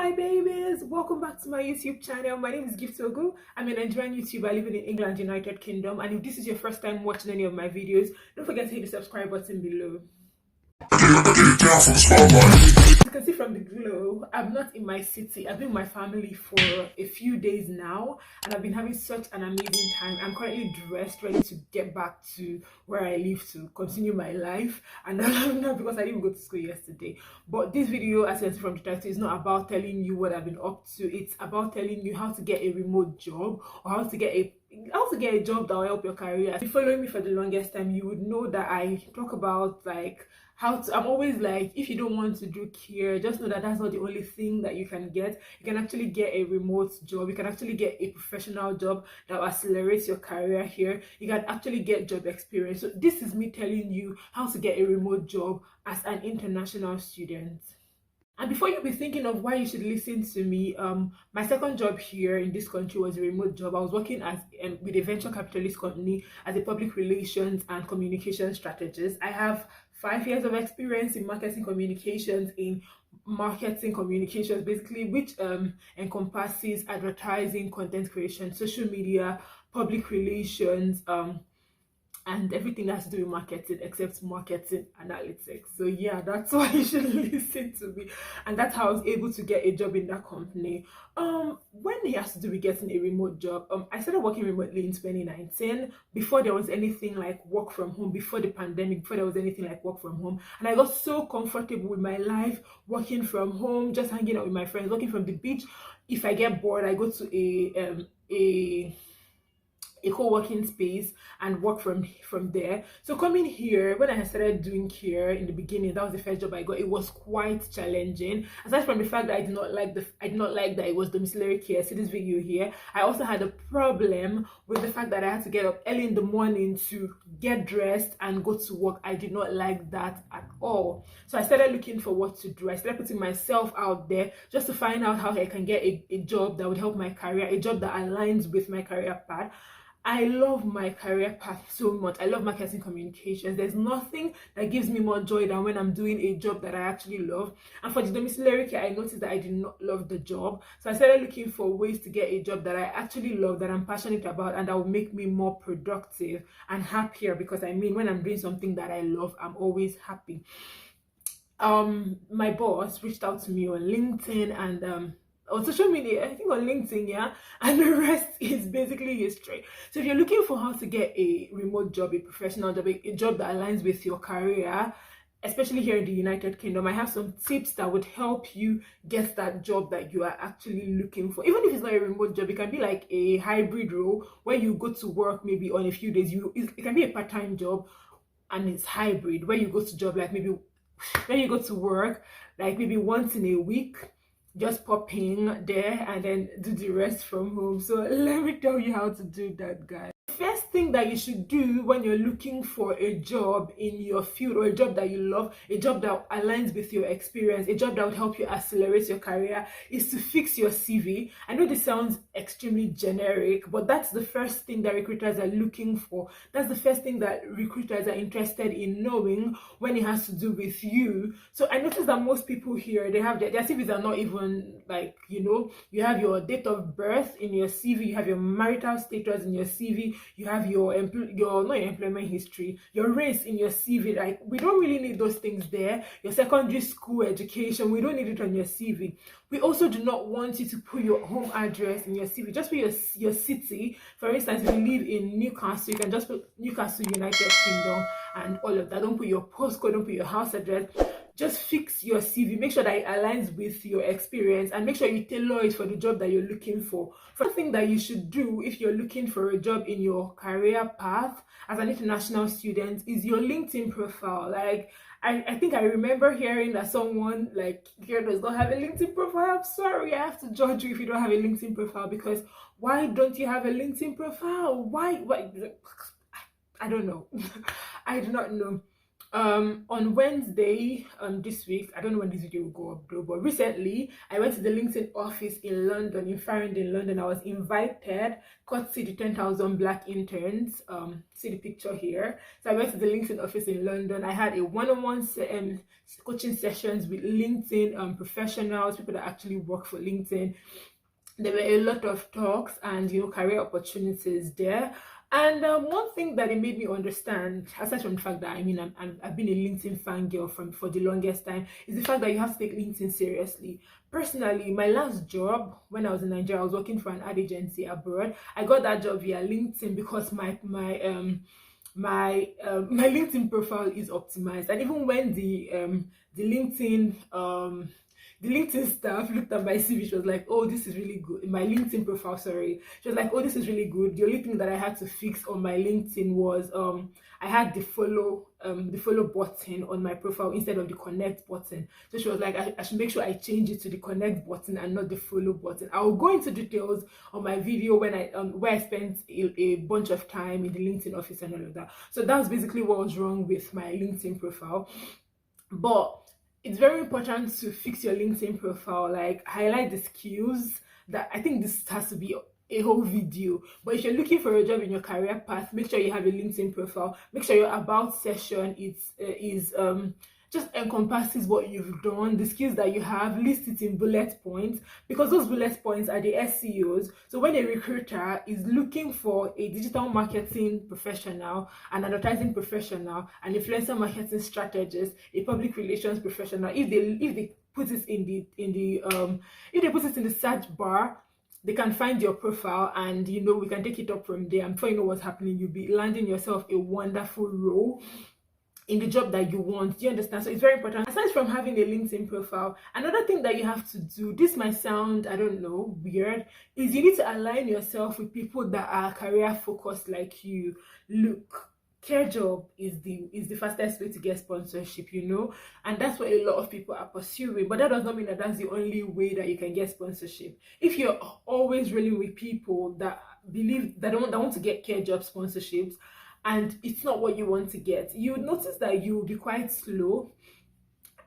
my babies, welcome back to my YouTube channel. My name is Gift Ogu. I'm a Nigerian YouTuber living in England, United Kingdom, and if this is your first time watching any of my videos, don't forget to hit the subscribe button below. As you can see from the glow, I'm not in my city. I've been with my family for a few days now, and I've been having such an amazing time. I'm currently dressed, ready to get back to where I live to continue my life, and not because I didn't go to school yesterday. But this video, as you can see from the title, is not about telling you what I've been up to. It's about telling you how to get a remote job, or how to get a job that will help your career. If you're following me for the longest time, you would know that I talk about I'm always like, if you don't want to do care, just know that that's not the only thing that you can get. You can actually get a remote job. You can actually get a professional job that will accelerate your career here. You can actually get job experience. So this is me telling you how to get a remote job as an international student. And before you be thinking of why you should listen to me, my second job here in this country was a remote job. I was working as with a venture capitalist company as a public relations and communication strategist. I have 5 years of experience in marketing communications, basically, which encompasses advertising, content creation, social media, public relations, and everything that has to do with marketing except marketing analytics. So yeah, that's why you should listen to me, and that's how I was able to get a job in that company. When it has to do with getting a remote job, I started working remotely in 2019, before there was anything like work from home, before the pandemic, before there was anything like work from home. And I got so comfortable with my life working from home, just hanging out with my friends, working from the beach. If I get bored, I go to a co-working space and work from there. So coming here, when I started doing care in the beginning, that was the first job I got. It was quite challenging. Aside from the fact that I did not like that it was domiciliary care. See this video here. I also had a problem with the fact that I had to get up early in the morning to get dressed and go to work. I did not like that at all. So I started looking for what to do. I started putting myself out there just to find out how I can get a job that would help my career, a job that aligns with my career path. I love my career path so much. I love marketing communications. There's nothing that gives me more joy than when I'm doing a job that I actually love. And for the domiciliary care, I noticed that I did not love the job. So I started looking for ways to get a job that I actually love, that I'm passionate about, and that will make me more productive and happier. Because I mean, when I'm doing something that I love, I'm always happy. My boss reached out to me on LinkedIn and on social media, I think on LinkedIn, yeah, and the rest is basically history. So if you're looking for how to get a remote job, a professional job, a job that aligns with your career, especially here in the United Kingdom, I have some tips that would help you get that job that you are actually looking for. Even if it's not a remote job, it can be like a hybrid role where you go to work maybe on a few days. It can be a part-time job, and it's hybrid where you go to job like maybe where you go to work like maybe once in a week, just pop in there and then do the rest from home. So let me tell you how to do that, guys. First thing that you should do when you're looking for a job in your field, or a job that you love, a job that aligns with your experience, a job that would help you accelerate your career, is to fix your CV. I know this sounds extremely generic, but that's the first thing that recruiters are looking for. That's the first thing that recruiters are interested in knowing when it has to do with you. So I noticed that most people here, they have their CVs are not even like, you have your date of birth in your CV, you have your marital status in your CV, you have your employment history, your race in your CV. Like, we don't really need those things there. Your secondary school education, we don't need it on your CV. We also do not want you to put your home address in your CV. Just put your city. For instance, if you live in Newcastle, you can just put Newcastle, United Kingdom, and all of that. Don't put your postcode, don't put your house address. Just fix your CV, make sure that it aligns with your experience, and make sure you tailor it for the job that you're looking for. First thing that you should do if you're looking for a job in your career path as an international student is your LinkedIn profile. Like, I think I remember hearing that someone like here does not have a LinkedIn profile. I'm sorry, I have to judge you if you don't have a LinkedIn profile, because why don't you have a LinkedIn profile? Why? I don't know. I do not know. On Wednesday this week, I don't know when this video will go up though, but recently I went to the LinkedIn office in London, in Farringdon, London. I was invited, courtesy the 10,000 black interns. See the picture here. So I went to the LinkedIn office in London. I had a one-on-one coaching sessions with LinkedIn professionals, people that actually work for LinkedIn. There were a lot of talks and career opportunities there. And one thing that it made me understand, aside from the fact that I've been a LinkedIn fangirl for the longest time, is the fact that you have to take LinkedIn seriously. Personally, my last job when I was in Nigeria, I was working for an ad agency abroad. I got that job via LinkedIn because my LinkedIn profile is optimized, and even when the LinkedIn staff looked at my CV, she was like, "Oh, this is really good." My LinkedIn profile, sorry, she was like, "Oh, this is really good." The only thing that I had to fix on my LinkedIn was I had the follow button on my profile instead of the connect button. So she was like, I should make sure I change it to the connect button and not the follow button. I will go into details on my video when I where I spent a bunch of time in the LinkedIn office and all of that. So that's basically what was wrong with my LinkedIn profile. But it's very important to fix your LinkedIn profile, like highlight the skills that I think this has to be a whole video. But if you're looking for a job in your career path, make sure you have a LinkedIn profile. Make sure your about section is just encompasses what you've done, the skills that you have, list it in bullet points, because those bullet points are the SEOs. So when a recruiter is looking for a digital marketing professional, an advertising professional, an influencer marketing strategist, a public relations professional, if they put it if they put it in the search bar, they can find your profile, and we can take it up from there. And before you know what's happening, you'll be landing yourself a wonderful role in the job that you want. Do you understand? So it's very important. Aside from having a LinkedIn profile, another thing that you have to do, this might sound, I don't know, weird, is you need to align yourself with people that are career focused like you. Look, care job is the fastest way to get sponsorship, and that's what a lot of people are pursuing. But that does not mean that that's the only way that you can get sponsorship. If you're always rolling with people that believe that want to get care job sponsorships, and it's not what you want to get, you would notice that you will be quite slow,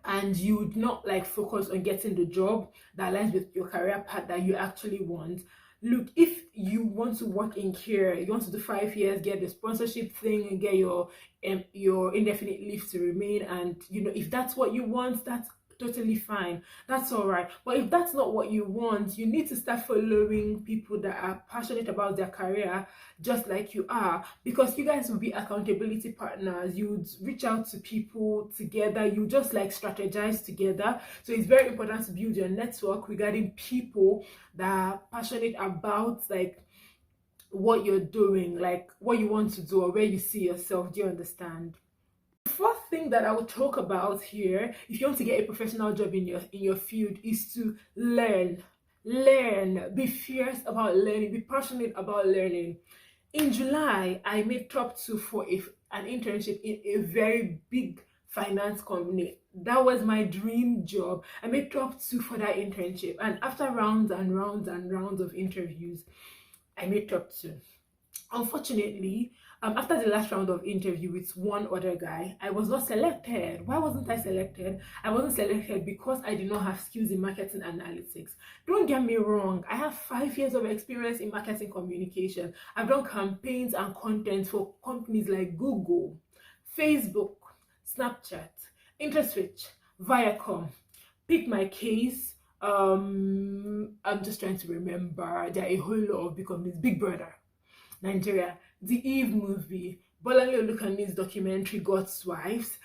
and you would not focus on getting the job that aligns with your career path that you actually want. Look, if you want to work in care, you want to do 5 years, get the sponsorship thing, and get your indefinite leave to remain, and if that's what you want, that's totally fine, that's all right. But if that's not what you want, you need to start following people that are passionate about their career just like you are, because you guys will be accountability partners. You would reach out to people together, you just strategize together. So it's very important to build your network regarding people that are passionate about what you're doing, what you want to do, or where you see yourself. Do you understand? Fourth thing that I will talk about here, if you want to get a professional job in your field, is to learn. Be fierce about learning, be passionate about learning. In July, I made top 2 for an internship in a very big finance company. That was my dream job. I made top 2 for that internship, and after rounds and rounds and rounds of interviews, I made top 2. Unfortunately, after the last round of interview with one other guy, I was not selected. Why wasn't I selected? I wasn't selected because I did not have skills in marketing analytics. Don't get me wrong, I have 5 years of experience in marketing communication. I've done campaigns and content for companies like Google, Facebook, Snapchat, InterSwitch, Viacom. Pick my case. I'm just trying to remember. There are a whole lot of big companies. Big Brother, Nigeria, the Eve movie, Bolanle Olukami's documentary, God's Wives,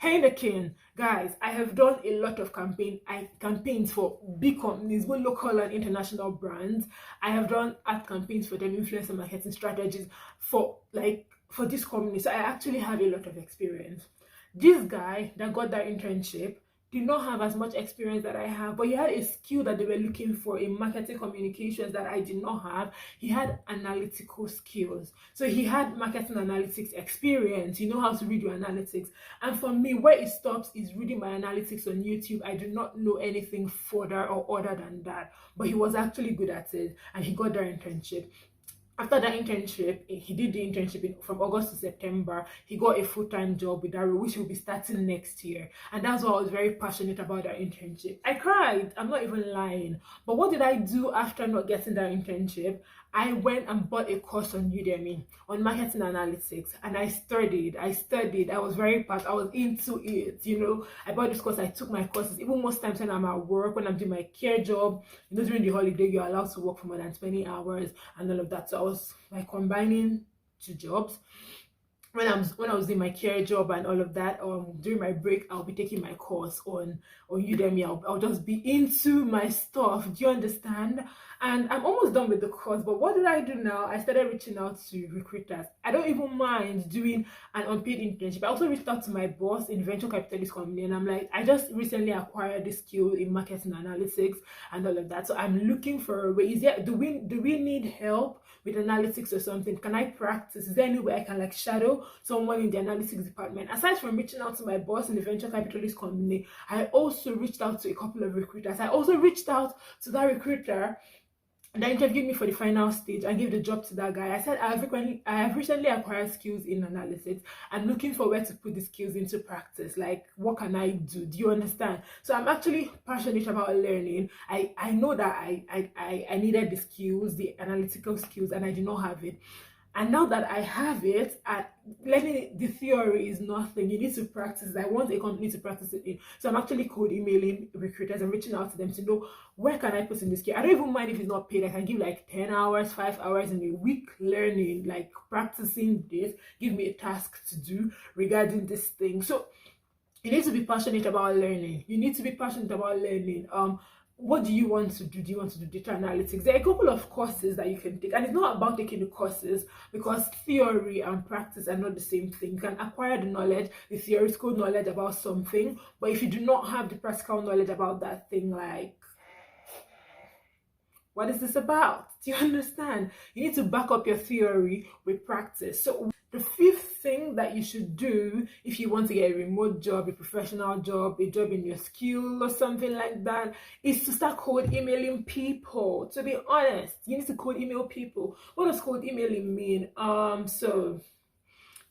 Heineken. Guys, I have done a lot of campaigns for big companies, both local and international brands. I have done ad campaigns for them, influencer marketing strategies for this company. So I actually have a lot of experience. This guy that got that internship did not have as much experience that I have, but he had a skill that they were looking for in marketing communications that I did not have. He had analytical skills. So he had marketing analytics experience. You know how to read your analytics. And for me, where it stops is reading my analytics on YouTube. I do not know anything further or other than that. But he was actually good at it, and he got that internship. After that internship, he did the internship from August to September. He got a full-time job with that role, which will be starting next year. And that's why I was very passionate about that internship. I cried. I'm not even lying. But what did I do after not getting that internship? I went and bought a course on Udemy on marketing analytics, and I studied. I was very passionate. I was into it. I bought this course. I took my courses. Even most times when I'm at work, when I'm doing my care job, during the holiday, you're allowed to work for more than 20 hours and all of that. So I was like combining two jobs. When I was doing my care job and all of that, during my break, I'll be taking my course on Udemy. I'll just be into my stuff. Do you understand? And I'm almost done with the course. But what did I do now? I started reaching out to recruiters. I don't even mind doing an unpaid internship. I also reached out to my boss in venture capitalist company, and I'm like, I just recently acquired this skill in marketing analytics and all of that. So I'm looking for a way. Do we need help with analytics or something? Can I practice? Is there any way I can like shadow someone in the analytics department? Aside from reaching out to my boss in the venture capitalist company, I also reached out to a couple of recruiters. I also reached out to that recruiter that interviewed me for the final stage and gave the job to that guy. I said, I have recently acquired skills in analytics. I'm looking for where to put the skills into practice. Like, what can I do? Do you understand? So I'm actually passionate about learning. I know that I needed the skills, the analytical skills, and I did not have it. And now that I have it, learning the theory is nothing. You need to practice. I want a company to practice it in. So I'm actually cold emailing recruiters and reaching out to them to know where can I put in this skill. I don't even mind if it's not paid. I can give like 10 hours, 5 hours in a week learning, like practicing this. Give me a task to do regarding this thing. So you need to be passionate about learning. You need to be passionate about learning. What do you want to do? Do you want to do data analytics? There are a couple of courses that you can take, and it's not about taking the courses, because theory and practice are not the same thing. You can acquire the knowledge, the theoretical knowledge about something, but if you do not have the practical knowledge about that thing, like, what is this about? Do you understand? You need to back up your theory with practice. So the fifth thing that you should do if you want to get a remote job, a professional job, a job in your skill or something like that, is to start cold emailing people. To be honest, you need to cold email people. What does cold emailing mean? So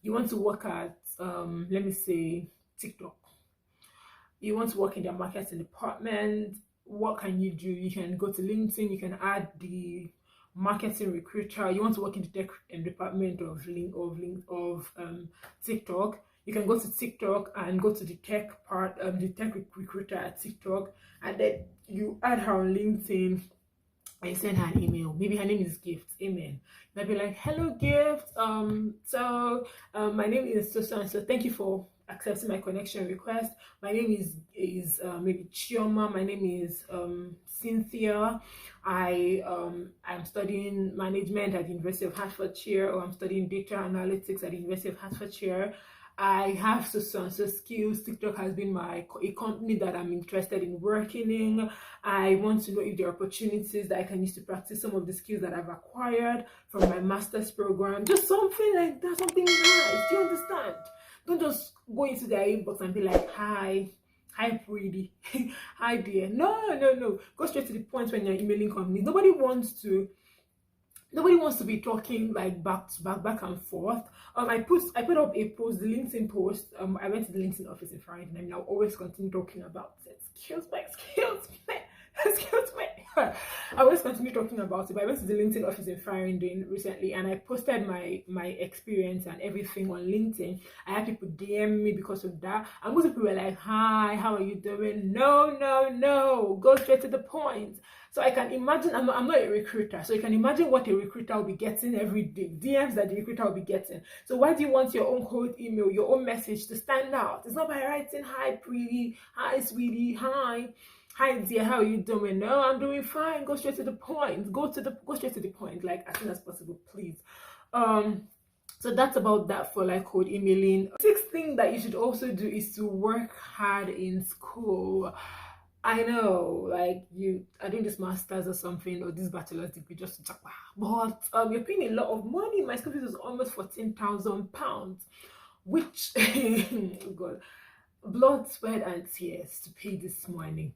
you want to work at let me say TikTok. You want to work in their marketing department. What can you do? You can go to LinkedIn. You can add the marketing recruiter. You want to work in the tech department of TikTok. You can go to TikTok and go to the tech part, the tech recruiter at TikTok, and then you add her on LinkedIn. I send her an email. Maybe her name is Gift. Amen. They'll be like, "Hello, Gift. My name is so and so. Thank you for accepting my connection request. My name is maybe Chioma. My name is Cynthia. I'm studying management at the University of Hertfordshire, or I'm studying data analytics at the University of Hertfordshire. I have so skills. TikTok has been a company that I'm interested in working in. I want to know if there are opportunities that I can use to practice some of the skills that I've acquired from my master's program." Just something like that, something nice. Do you understand? Don't just go into their inbox and be like, "Hi, pretty, hi dear." No. Go straight to the point when you're emailing companies. Nobody wants to be talking like back and forth. I put up a post, the LinkedIn post. I went to the LinkedIn office in Friday, and I'll always continue talking about it. Excuse me. I always continue talking about it. But I went to the LinkedIn office in Farringdon recently, and I posted my experience and everything on LinkedIn. I had people DM me because of that, and most people were like, "Hi, how are you doing?" No, go straight to the point. So I can imagine, I'm not a recruiter, so you can imagine what a recruiter will be getting every day, DMs that the recruiter will be getting. So why do you want your own cold email, your own message to stand out? It's not by writing, "Hi pretty, hi sweetie, hi dear, how are you doing?" No, I'm doing fine. Go straight to the point. Go straight to the point, like as soon as possible, please. So that's about that for like cold emailing. Sixth thing that you should also do is to work hard in school. I know, like, you are doing this master's or something, or this bachelor's degree just to talk, but you're paying a lot of money. My school fees was almost £14,000, which oh God, blood, sweat, and tears to pay this money.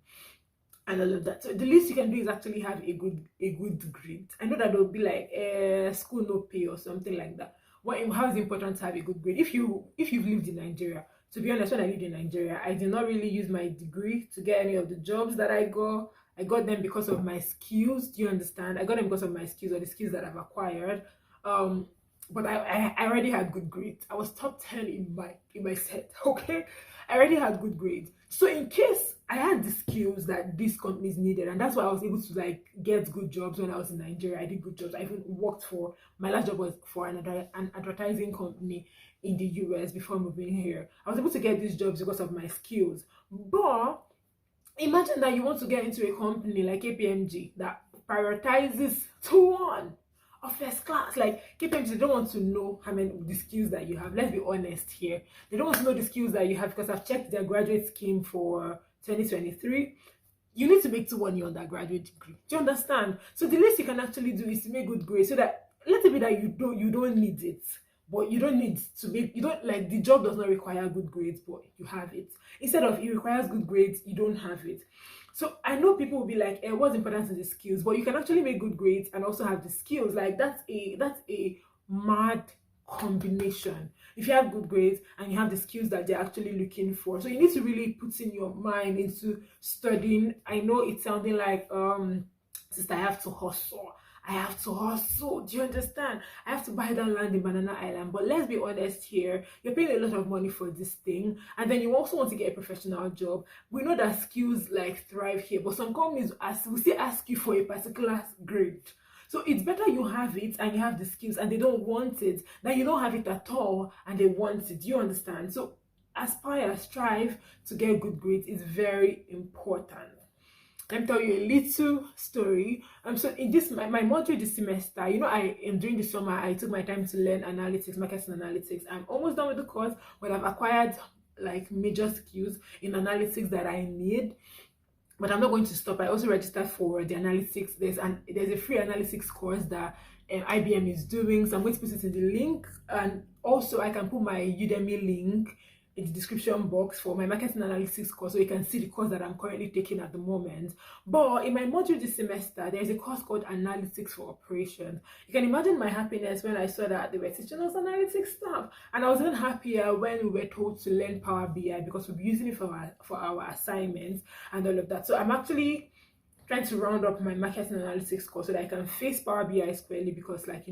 and all of that. So the least you can do is actually have a good grade. I know that they'll be like school no pay or something like that. How is it important to have a good grade? If you've lived in Nigeria, to be honest, when I lived in Nigeria, I did not really use my degree to get any of the jobs that I got. I got them because of my skills. Do you understand? I got them because of my skills or the skills that I've acquired. Um, but I already had good grades. I was top 10 in my set. Okay, I already had good grades. So in case I had the skills that these companies needed, and that's why I was able to like get good jobs when I was in Nigeria. I did good jobs. I even worked for my last job was for an advertising company in the US before moving here. I was able to get these jobs because of my skills. But imagine that you want to get into a company like KPMG that prioritizes to one of first class. Like KPMG, they don't want to know how many the skills that you have. Let's be honest here. They don't want to know the skills that you have because I've checked their graduate scheme for 2023. You need to make 2 1 year undergraduate degree. Do you understand? So the least you can actually do is to make good grades so that let it be that you don't need it. But you don't need to make you don't like the job does not require good grades, but you have it. Instead of it requires good grades, you don't have it. So I know people will be like, what's important is the skills, but you can actually make good grades and also have the skills. Like that's a mad combination. If you have good grades and you have the skills that they're actually looking for, so you need to really put in your mind into studying. I know it's sounding like sister, I have to hustle. I have to hustle. Do you understand? I have to buy that land in Banana Island. But let's be honest here. You're paying a lot of money for this thing. And then you also want to get a professional job. We know that skills like thrive here. But some companies will still ask you for a particular grade. So it's better you have it and you have the skills and they don't want it than you don't have it at all and they want it. Do you understand? So aspire, strive to get good grades is very important. Let me tell you a little story. So in my module this semester, I am during the summer, I took my time to learn analytics, marketing analytics. I'm almost done with the course, but I've acquired like major skills in analytics that I need. But I'm not going to stop. I also registered for the analytics. There's a free analytics course that IBM is doing. So I'm going to put it in the link, and also I can put my Udemy link in the description box for my marketing analytics course, so you can see the course that I'm currently taking at the moment. But in my module this semester, there's a course called Analytics for Operations. You can imagine my happiness when I saw that they were teaching us analytics stuff, and I was even happier when we were told to learn Power BI because we'll be using it for our assignments and all of that. So I'm actually trying to round up my marketing analytics course so that I can face Power BI squarely because, like,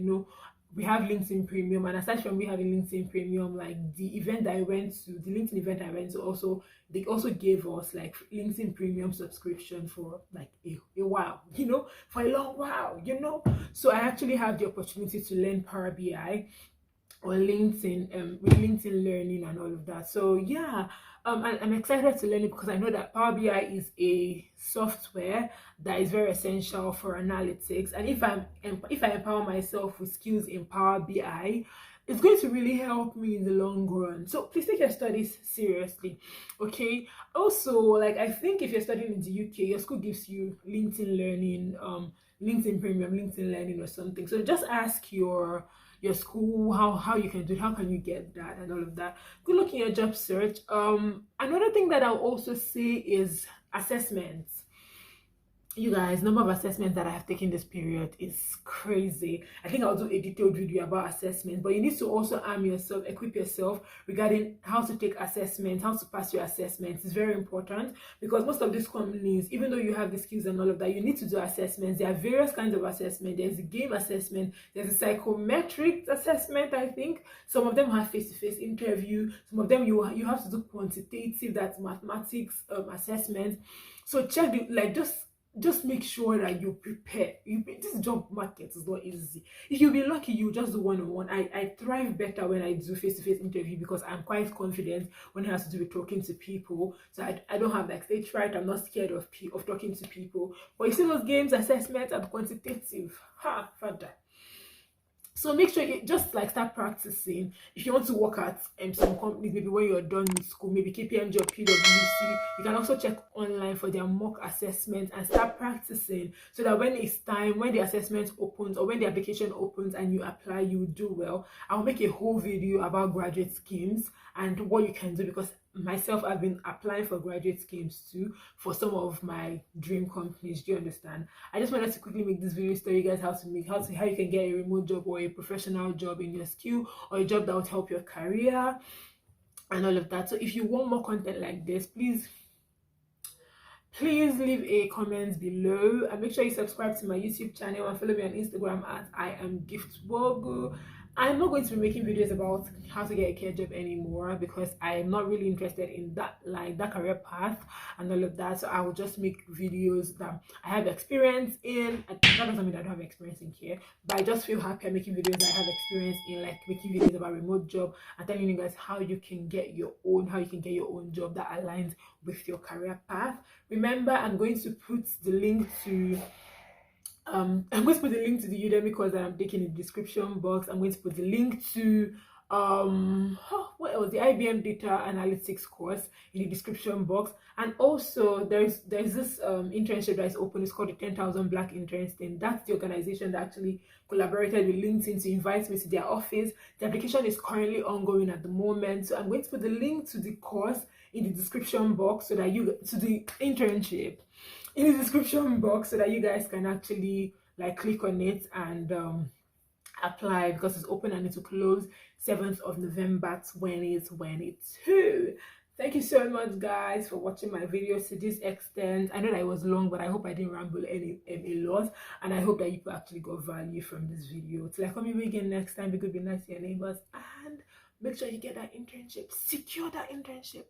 we have LinkedIn Premium, and aside from we having LinkedIn Premium, like the LinkedIn event I went to, also they also gave us like LinkedIn Premium subscription for like a while, for a long while, So I actually have the opportunity to learn Power BI on LinkedIn with LinkedIn Learning and all of that. So yeah, I'm excited to learn it because I know that Power BI is a software that is very essential for analytics. And if I empower myself with skills in Power BI, it's going to really help me in the long run. So please take your studies seriously, okay? Also, like I think if you're studying in the UK, your school gives you LinkedIn Learning, LinkedIn Premium, LinkedIn Learning or something. So just ask your school how you can do it, how can you get that and all of that. Good luck in your job search. Another thing that I'll also say is assessments. You guys, number of assessments that I have taken this period is crazy. I think I'll do a detailed video about assessments, but you need to also equip yourself regarding how to take assessments, how to pass your assessments. It's very important because most of these companies, even though you have the skills and all of that, you need to do assessments. There are various kinds of assessment. There's a game assessment, there's a psychometric assessment, I think. Some of them have face-to-face interview, some of them you have to do quantitative, that's mathematics assessment. So check just make sure that you prepare. This job market is not easy. If you'll be lucky, you just do one-on-one. I thrive better when I do face-to-face interview because I'm quite confident when it has to do with talking to people. So I don't have like stage fright. I'm not scared of talking to people. But you see those games, assessment, and quantitative. Father. So make sure you just like start practicing. If you want to work at some companies, maybe when you're done with school, maybe KPMG or PwC, you can also check online for their mock assessment and start practicing so that when it's time, when the assessment opens or when the application opens and you apply, you do well. I'll make a whole video about graduate schemes and what you can do because myself, I've been applying for graduate schemes too for some of my dream companies. Do you understand? I just wanted to quickly make this video to tell you guys how you can get a remote job or a professional job in your skill, or a job that would help your career and all of that. So if you want more content like this, please leave a comment below, and make sure you subscribe to my YouTube channel and follow me on Instagram at I am giftwogu. I'm not going to be making videos about how to get a care job anymore, because I am not really interested in that career path and all of that. So I will just make videos that I have experience in. And that doesn't mean I don't have experience in care, but I just feel happier making videos that I have experience in, like making videos about remote job and telling you guys how you can get your own job that aligns with your career path. Remember, I'm going to put the link to the Udemy course that I'm taking in the description box. I'm going to put the link to what else, the IBM data analytics course in the description box. And also there's this internship that is open. It's called the 10,000 Black Interns thing. That's the organization that actually collaborated with LinkedIn to invite me to their office. The application is currently ongoing at the moment, so I'm going to put the link to the course in the description box, so that the internship in the description box, so that you guys can actually like click on it and apply, because it's open and it will close 7th of November 2022. Thank you so much, guys, for watching my videos to this extent. I know that it was long, but I hope I didn't ramble a lot, and I hope that you actually got value from this video. Till I come here again next time, be good, be nice to your neighbors, and make sure you get that internship. Secure that internship.